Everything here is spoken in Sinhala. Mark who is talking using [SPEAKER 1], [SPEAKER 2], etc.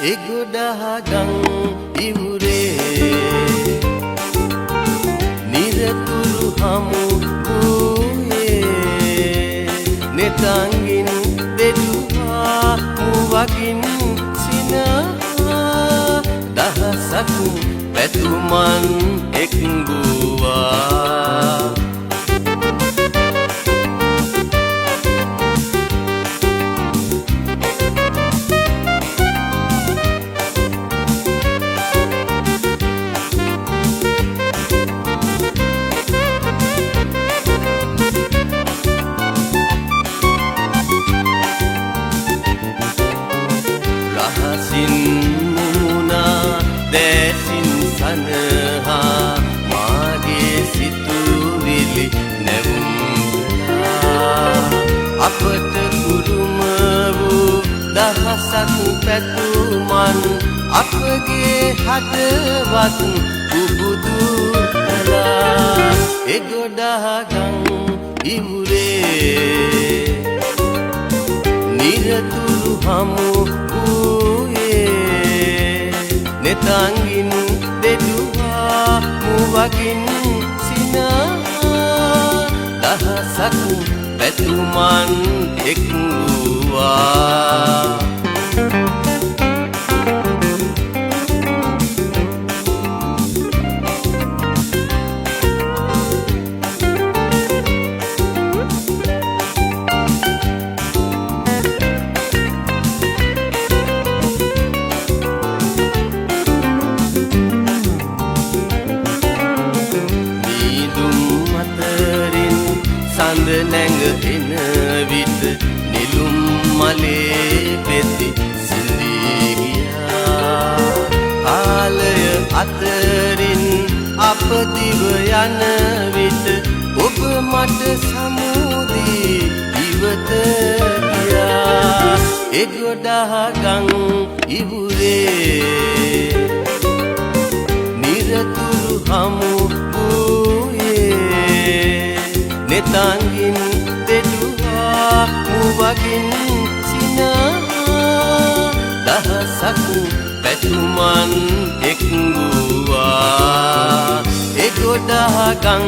[SPEAKER 1] එගොඩහගං ඉවුරේ නිරතුරු හමු වූයේ නෙතංගින් දෙඩුවා මුවගින් සිනා දහසක් පැතුමන් එක්බුවා දැසින් සනහා මාගේ සිතුවිලි නැවුම් කළා අපට කුරුම වූ දහසක් පැතුමන් අපගේ හදවත් පුබුදු කළා එගොඩහගං ඉවුරේ නිරතුරු හමු නෙතංගින් දෙඩුවා මුවගින් සිනා දහසක් පැතුමන් එක්වුවා සඳ නැඟ එන විට නිලුම් මලේ පෙති සිඳී ගියා කාලය අතරින් අප දිව යන විට ඔබ මට සමුදී ඉවත ගියා එගොඩහගං ඉවුරේ නිරතුරු හමු නෙතංගින් දෙඩුවා මුවගින් සිනා දහසක් පැතුමන් එක්වුවා එගොඩහගං